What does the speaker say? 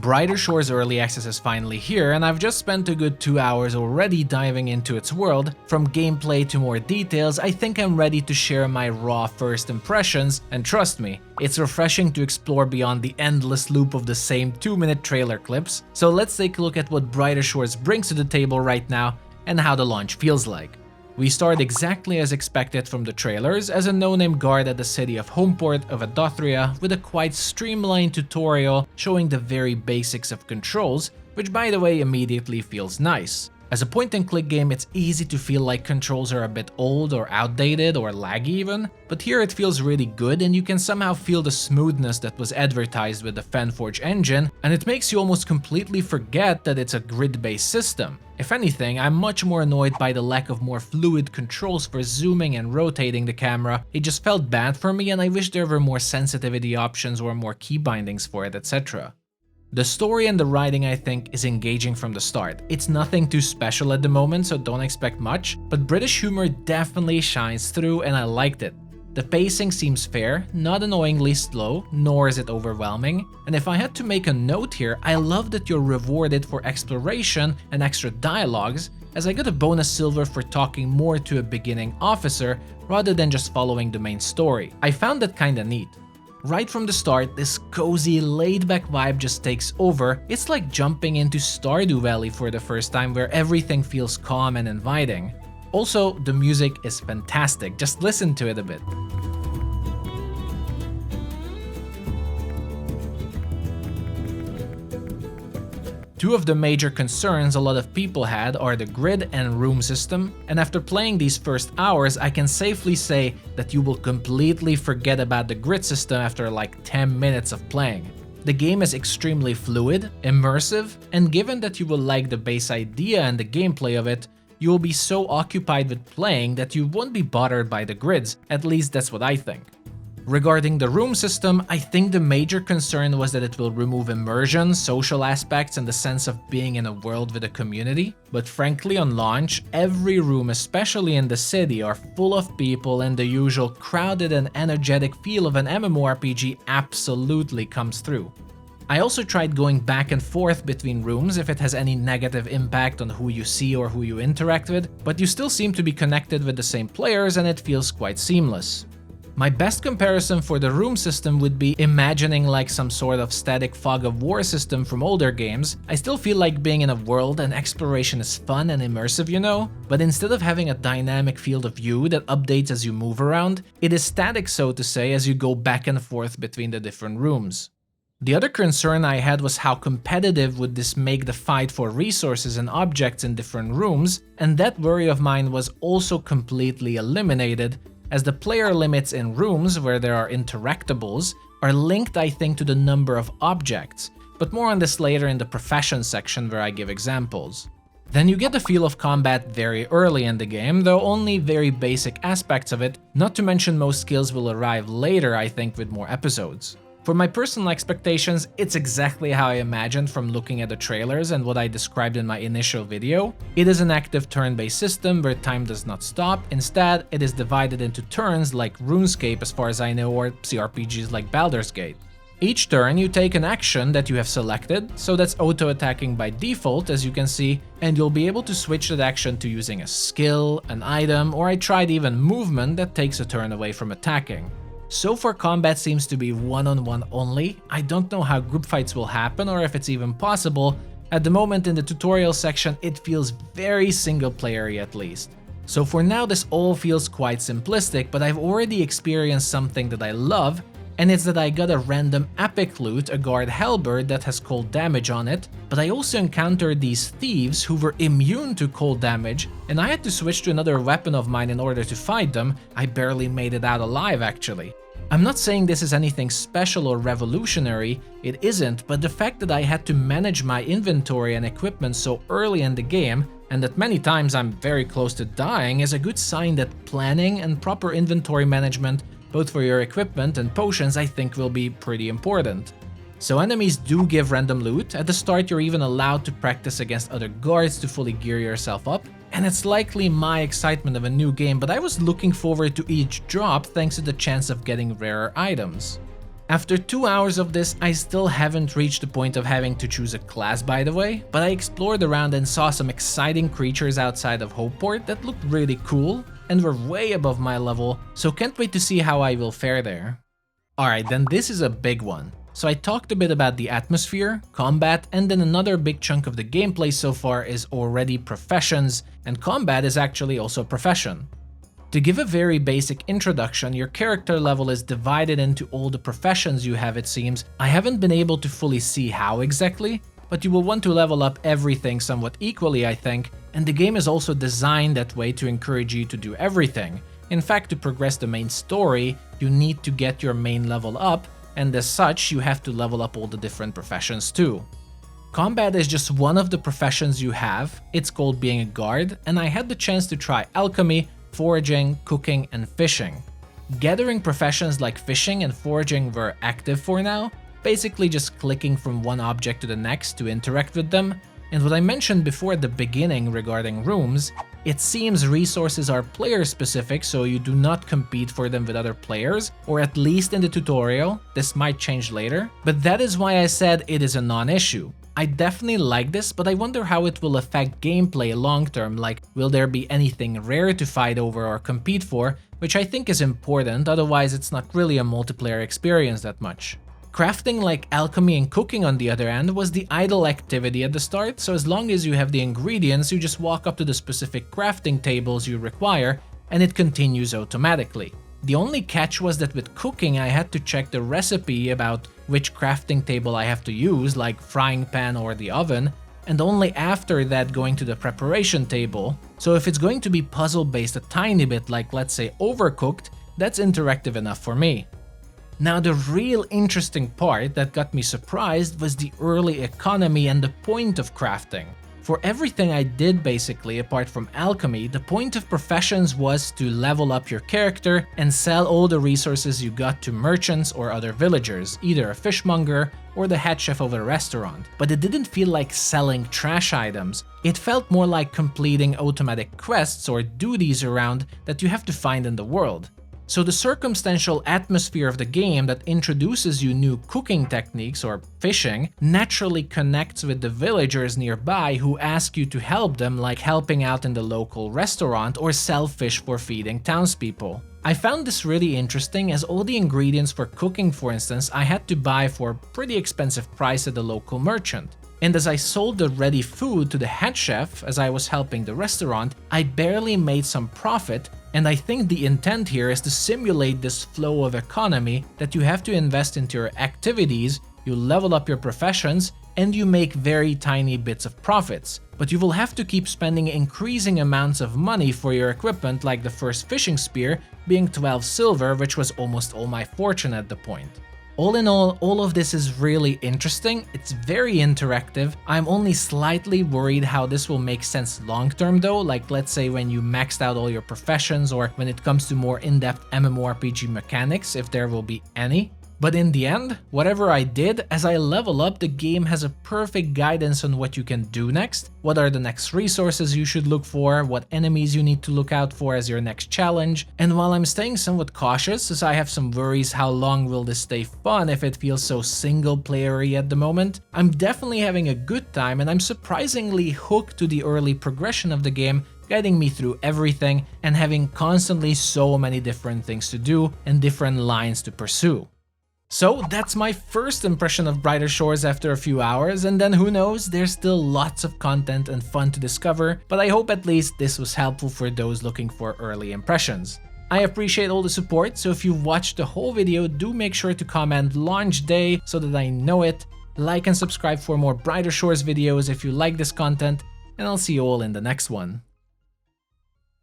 Brighter Shores Early Access is finally here, and I've just spent a good 2 hours already diving into its world. From gameplay to more details, I think I'm ready to share my raw first impressions, and trust me, it's refreshing to explore beyond the endless loop of the same 2-minute trailer clips. So let's take a look at what Brighter Shores brings to the table right now and how the launch feels like. We start exactly as expected from the trailers, as a no-name guard at the city of Homeport of Adothria with a quite streamlined tutorial showing the very basics of controls, which by the way immediately feels nice. As a point-and-click game, it's easy to feel like controls are a bit old or outdated or laggy even, but here it feels really good and you can somehow feel the smoothness that was advertised with the FanForge engine, and it makes you almost completely forget that it's a grid-based system. If anything, I'm much more annoyed by the lack of more fluid controls for zooming and rotating the camera. It just felt bad for me and I wish there were more sensitivity options or more key bindings for it, etc. The story and the writing, I think, is engaging from the start. It's nothing too special at the moment, so don't expect much, but British humor definitely shines through and I liked it. The pacing seems fair, not annoyingly slow, nor is it overwhelming, and if I had to make a note here, I love that you're rewarded for exploration and extra dialogues, as I got a bonus silver for talking more to a beginning officer rather than just following the main story. I found that kinda neat. Right from the start, this cozy, laid-back vibe just takes over. It's like jumping into Stardew Valley for the first time, where everything feels calm and inviting. Also, the music is fantastic, just listen to it a bit. Two of the major concerns a lot of people had are the grid and room system, and after playing these first hours, I can safely say that you will completely forget about the grid system after like 10 minutes of playing. The game is extremely fluid, immersive, and given that you will like the base idea and the gameplay of it, you will be so occupied with playing that you won't be bothered by the grids, at least that's what I think. Regarding the room system, I think the major concern was that it will remove immersion, social aspects, and the sense of being in a world with a community. But frankly, on launch, every room, especially in the city, are full of people and the usual crowded and energetic feel of an MMORPG absolutely comes through. I also tried going back and forth between rooms if it has any negative impact on who you see or who you interact with, but you still seem to be connected with the same players and it feels quite seamless. My best comparison for the room system would be imagining like some sort of static fog of war system from older games. I still feel like being in a world and exploration is fun and immersive, you know, but instead of having a dynamic field of view that updates as you move around, it is static, so to say, as you go back and forth between the different rooms. The other concern I had was how competitive would this make the fight for resources and objects in different rooms, and that worry of mine was also completely eliminated, as the player limits in rooms where there are interactables are linked, I think, to the number of objects, but more on this later in the profession section where I give examples. Then you get the feel of combat very early in the game, though only very basic aspects of it, not to mention most skills will arrive later, I think, with more episodes. For my personal expectations, it's exactly how I imagined from looking at the trailers and what I described in my initial video. It is an active turn-based system where time does not stop. Instead, it is divided into turns like RuneScape as far as I know, or CRPGs like Baldur's Gate. Each turn you take an action that you have selected, so that's auto-attacking by default as you can see, and you'll be able to switch that action to using a skill, an item, or I tried even movement that takes a turn away from attacking. So far combat seems to be one-on-one only. I don't know how group fights will happen or if it's even possible. At the moment in the tutorial section it feels very single-playery at least. So for now this all feels quite simplistic, but I've already experienced something that I love, and it's that I got a random epic loot, a guard halberd that has cold damage on it, but I also encountered these thieves who were immune to cold damage, and I had to switch to another weapon of mine in order to fight them. I barely made it out alive actually. I'm not saying this is anything special or revolutionary, it isn't, but the fact that I had to manage my inventory and equipment so early in the game, and that many times I'm very close to dying, is a good sign that planning and proper inventory management, both for your equipment and potions, I think will be pretty important. So enemies do give random loot. At the start you're even allowed to practice against other guards to fully gear yourself up, and it's likely my excitement of a new game, but I was looking forward to each drop thanks to the chance of getting rarer items. After 2 hours of this, I still haven't reached the point of having to choose a class, by the way, but I explored around and saw some exciting creatures outside of Hopeport that looked really cool and were way above my level, so can't wait to see how I will fare there. Alright, then this is a big one. So I talked a bit about the atmosphere, combat, and then another big chunk of the gameplay so far is already professions, and combat is actually also a profession. To give a very basic introduction, your character level is divided into all the professions you have, it seems. I haven't been able to fully see how exactly, but you will want to level up everything somewhat equally, I think, and the game is also designed that way to encourage you to do everything. In fact, to progress the main story, you need to get your main level up, and as such, you have to level up all the different professions too. Combat is just one of the professions you have. It's called being a guard, and I had the chance to try alchemy, foraging, cooking, and fishing. Gathering professions like fishing and foraging were active for now, basically just clicking from one object to the next to interact with them. And what I mentioned before at the beginning regarding rooms, it seems resources are player specific, so you do not compete for them with other players, or at least in the tutorial. This might change later, but that is why I said it is a non-issue. I definitely like this, but I wonder how it will affect gameplay long term, like will there be anything rare to fight over or compete for, which I think is important, otherwise it's not really a multiplayer experience that much. Crafting like alchemy and cooking on the other hand was the idle activity at the start, so as long as you have the ingredients, you just walk up to the specific crafting tables you require and it continues automatically. The only catch was that with cooking I had to check the recipe about which crafting table I have to use, like frying pan or the oven, and only after that going to the preparation table. So if it's going to be puzzle based a tiny bit, like let's say Overcooked, that's interactive enough for me. Now the real interesting part that got me surprised was the early economy and the point of crafting. For everything I did basically, apart from alchemy, the point of professions was to level up your character and sell all the resources you got to merchants or other villagers, either a fishmonger or the head chef of a restaurant. But it didn't feel like selling trash items, it felt more like completing automatic quests or duties around that you have to find in the world. So the circumstantial atmosphere of the game that introduces you new cooking techniques or fishing naturally connects with the villagers nearby who ask you to help them, like helping out in the local restaurant or sell fish for feeding townspeople. I found this really interesting as all the ingredients for cooking, for instance, I had to buy for a pretty expensive price at the local merchant. And as I sold the ready food to the head chef as I was helping the restaurant, I barely made some profit, and I think the intent here is to simulate this flow of economy that you have to invest into your activities, you level up your professions, and you make very tiny bits of profits. But you will have to keep spending increasing amounts of money for your equipment, like the first fishing spear being 12 silver, which was almost all my fortune at the point. All in all of this is really interesting, it's very interactive. I'm only slightly worried how this will make sense long term though, like let's say when you maxed out all your professions or when it comes to more in-depth MMORPG mechanics, if there will be any. But in the end, whatever I did, as I level up, the game has a perfect guidance on what you can do next, what are the next resources you should look for, what enemies you need to look out for as your next challenge. And while I'm staying somewhat cautious, as I have some worries how long will this stay fun if it feels so single-playery at the moment, I'm definitely having a good time and I'm surprisingly hooked to the early progression of the game, guiding me through everything and having constantly so many different things to do and different lines to pursue. So that's my first impression of Brighter Shores after a few hours, and then who knows, there's still lots of content and fun to discover, but I hope at least this was helpful for those looking for early impressions. I appreciate all the support, so if you've watched the whole video, do make sure to comment launch day so that I know it, like and subscribe for more Brighter Shores videos if you like this content, and I'll see you all in the next one.